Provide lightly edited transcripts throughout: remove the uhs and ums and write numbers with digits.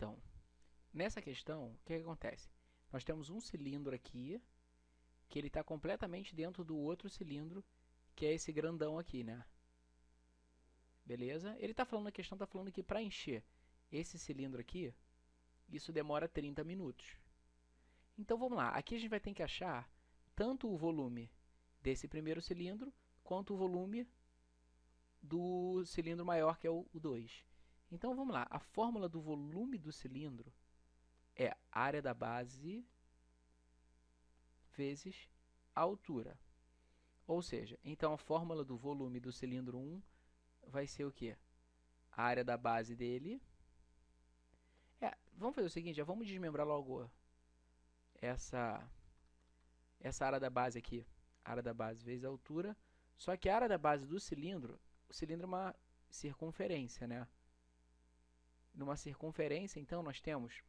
Então, nessa questão, o que acontece? Nós temos um cilindro aqui, que ele está completamente dentro do outro cilindro, que é esse grandão aqui, né? Beleza? Ele está falando, a questão está falando que para encher esse cilindro aqui, isso demora 30 minutos. Então vamos lá, aqui a gente vai ter que achar tanto o volume desse primeiro cilindro, quanto o volume do cilindro maior, que é o 2. Então vamos lá, a fórmula do volume do cilindro é área da base vezes a altura. Ou seja, então a fórmula do volume do cilindro 1 vai ser o quê? A área da base dele. Vamos fazer o seguinte, já vamos desmembrar logo essa área da base aqui. Área da base vezes a altura. Só que a área da base do cilindro, o cilindro é uma circunferência, né? Numa circunferência, então, nós temos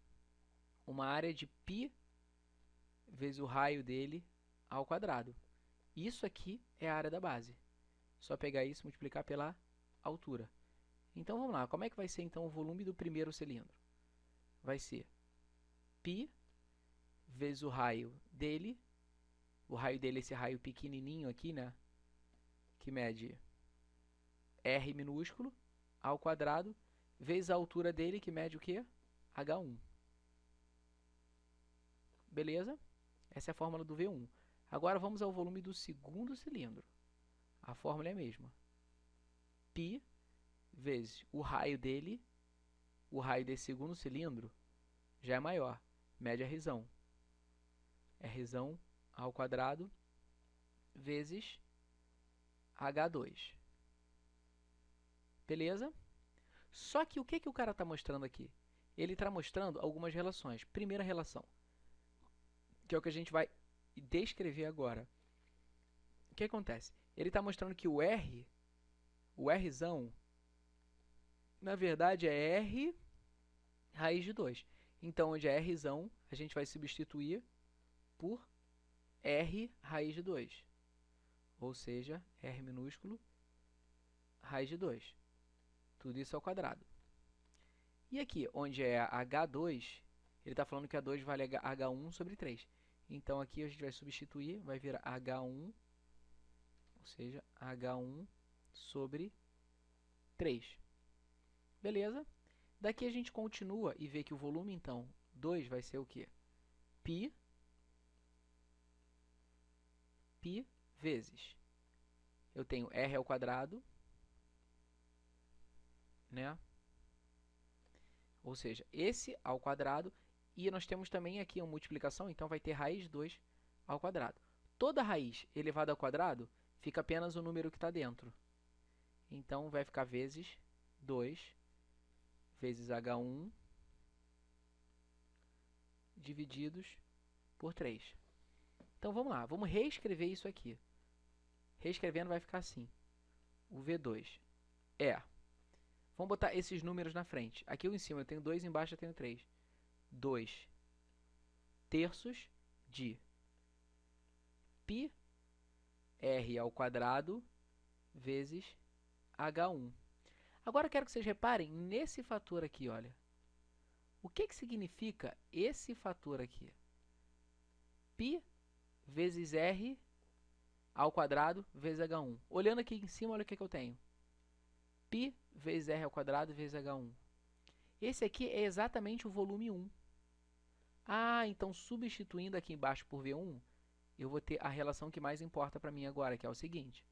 uma área de π vezes o raio dele ao quadrado. Isso aqui é a área da base. Só pegar isso e multiplicar pela altura. Então, vamos lá. Como é que vai ser, então, o volume do primeiro cilindro? Vai ser π vezes o raio dele. O raio dele é esse raio pequenininho aqui, né? Que mede R minúsculo ao quadrado, vezes a altura dele, que mede o quê? H1. Beleza? Essa é a fórmula do V1. Agora vamos ao volume do segundo cilindro. A fórmula é a mesma. π vezes o raio dele, o raio desse segundo cilindro, já é maior, mede a Rzão. É Rzão ao quadrado vezes H2. Beleza? Só que o que o cara está mostrando aqui? Ele está mostrando algumas relações. Primeira relação, que é o que a gente vai descrever agora. O que acontece? Ele está mostrando que o Rzão, na verdade é R raiz de 2. Então, onde é Rzão, a gente vai substituir por R raiz de 2. Ou seja, R minúsculo raiz de 2. Tudo isso ao quadrado. E aqui, onde é H2, ele está falando que A2 vale H1 sobre 3. Então, aqui a gente vai substituir, vai virar H1, ou seja, H1 sobre 3. Beleza? Daqui a gente continua e vê que o volume, então, 2 vai ser o quê? π vezes. Eu tenho R ao quadrado, né? Ou seja, esse ao quadrado, e nós temos também aqui uma multiplicação, então vai ter raiz de 2 ao quadrado. Toda raiz elevada ao quadrado fica apenas o número que está dentro. Então vai ficar vezes 2 vezes H1 divididos por 3. Então vamos lá, vamos reescrever isso aqui. Reescrevendo vai ficar assim. O V2 é... Vamos botar esses números na frente. Aqui em cima eu tenho 2, embaixo eu tenho 3. 2 terços de π r ao quadrado vezes H1. Agora eu quero que vocês reparem nesse fator aqui, olha. O que significa esse fator aqui? π vezes r ao quadrado vezes H1. Olhando aqui em cima, olha o que eu tenho. π vezes r ao quadrado vezes H1. Esse aqui é exatamente o volume 1. Ah, então substituindo aqui embaixo por V1, eu vou ter a relação que mais importa para mim agora, que é o seguinte.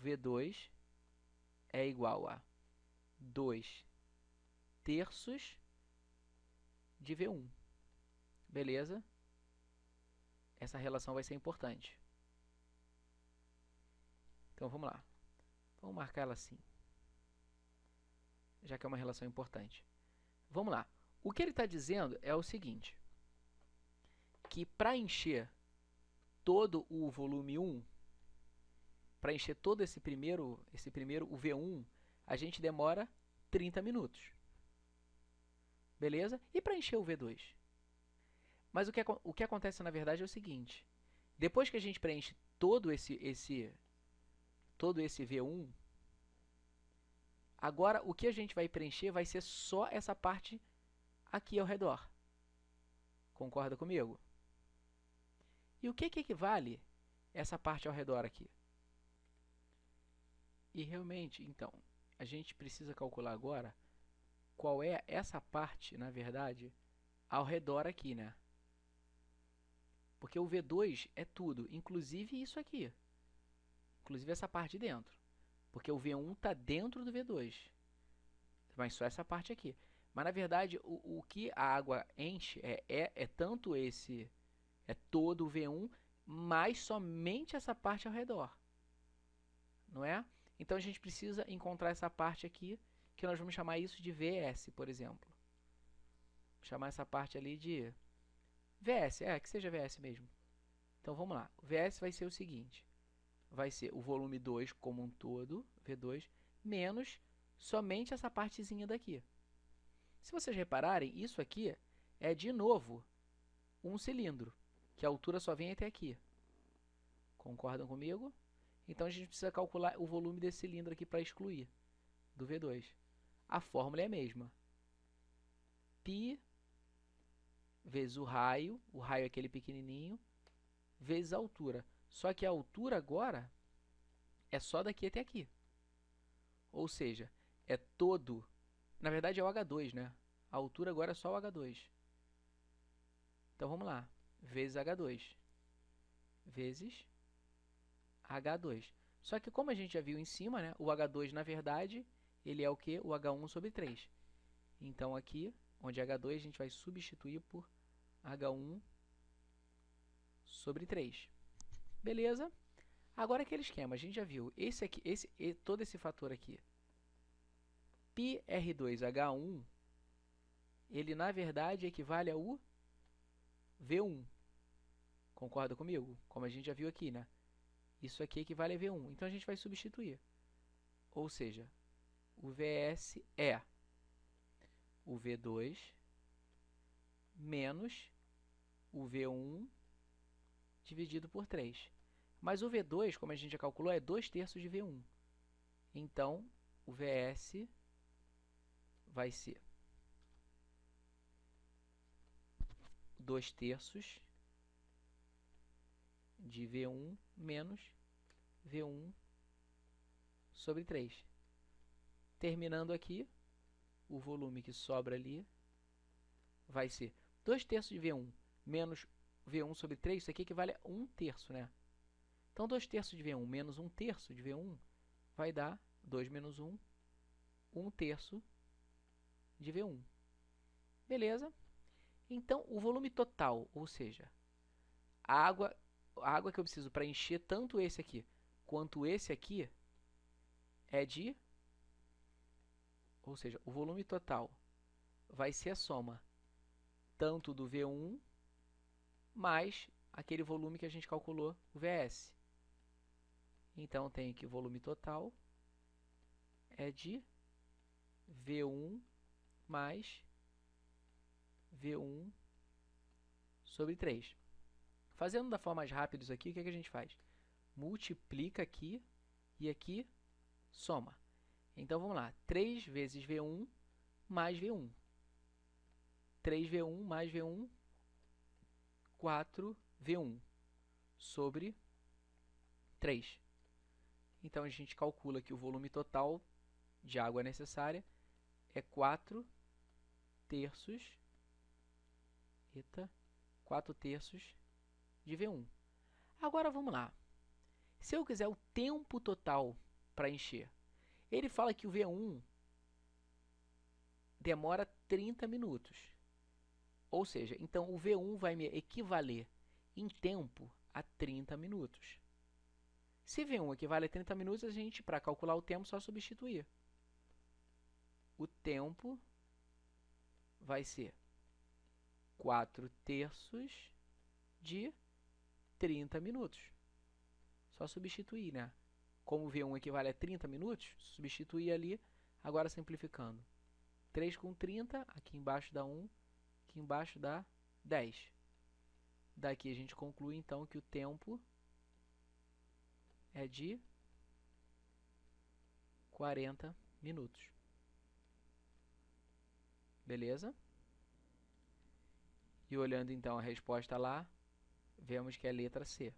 V2 é igual a 2 terços de V1. Beleza? Essa relação vai ser importante. Então vamos lá. Vamos marcar ela assim, já que é uma relação importante. Vamos lá. O que ele está dizendo é o seguinte, que para encher todo o volume 1, para encher todo esse primeiro, o V1, a gente demora 30 minutos. Beleza? E para encher o V2? Mas o que acontece na verdade é o seguinte, depois que a gente preenche todo esse V1, agora o que a gente vai preencher vai ser só essa parte aqui ao redor. Concorda comigo? E o que equivale essa parte ao redor aqui? E realmente, então, a gente precisa calcular agora qual é essa parte, na verdade, ao redor aqui, né? Porque o V2 é tudo, inclusive isso aqui. Inclusive essa parte de dentro. Porque o V1 está dentro do V2. Mas só essa parte aqui. Mas, na verdade, o que a água enche é tanto esse... É todo o V1, mas somente essa parte ao redor. Não é? Então, a gente precisa encontrar essa parte aqui, que nós vamos chamar isso de VS, por exemplo. Vou chamar essa parte ali de VS, que seja VS mesmo. Então, vamos lá. O VS vai ser o seguinte. Vai ser o volume 2 como um todo, V2, menos somente essa partezinha daqui. Se vocês repararem, isso aqui é, de novo, um cilindro, que a altura só vem até aqui. Concordam comigo? Então, a gente precisa calcular o volume desse cilindro aqui para excluir do V2. A fórmula é a mesma. Π vezes o raio é aquele pequenininho, vezes a altura. Só que a altura agora é só daqui até aqui. Ou seja, é todo... Na verdade é o H2, né? A altura agora é só o H2. Então, vamos lá. Vezes H2. Vezes H2. Só que como a gente já viu em cima, né? O H2, na verdade, ele é o quê? O H1 sobre 3. Então, aqui, onde é H2, a gente vai substituir por H1 sobre 3. Beleza? Agora, aquele esquema, a gente já viu. Esse aqui, todo esse fator aqui, πr2h1, ele, na verdade, equivale ao V1. Concorda comigo? Como a gente já viu aqui, né? Isso aqui equivale a V1. Então, a gente vai substituir. Ou seja, o VS é o V2 menos o V1 dividido por 3. Mas o V2, como a gente já calculou, é 2/3 de V1. Então, o VS vai ser 2/3 de V1 menos V1 sobre 3. Terminando aqui, o volume que sobra ali vai ser 2/3 de V1 menos V1 sobre 3. Isso aqui equivale a 1/3, né? Então, 2/3 de V1 menos 1/3 de V1 vai dar 2 menos 1, 1/3 de V1. Beleza? Então, o volume total, ou seja, a água que eu preciso para encher tanto esse aqui quanto esse aqui é de... Ou seja, o volume total vai ser a soma tanto do V1 mais aquele volume que a gente calculou, o VS. Então, tenho que o volume total é de V1 mais V1 sobre 3. Fazendo da forma mais rápida isso aqui, o que a gente faz? Multiplica aqui e aqui soma. Então, vamos lá. 3 vezes V1 mais V1. 3V1 mais V1, 4V1 sobre 3. Então, a gente calcula que o volume total de água necessária é 4/3 de V1. Agora, vamos lá. Se eu quiser o tempo total para encher, ele fala que o V1 demora 30 minutos. Ou seja, então o V1 vai me equivaler em tempo a 30 minutos. Se V1 equivale a 30 minutos, a gente, para calcular o tempo, só substituir. O tempo vai ser 4/3 de 30 minutos. Só substituir, né? Como o V1 equivale a 30 minutos, substituir ali, agora simplificando. 3 com 30, aqui embaixo dá 1, aqui embaixo dá 10. Daqui a gente conclui, então, que o tempo é de 40 minutos. Beleza? E olhando então a resposta lá, vemos que é a letra C.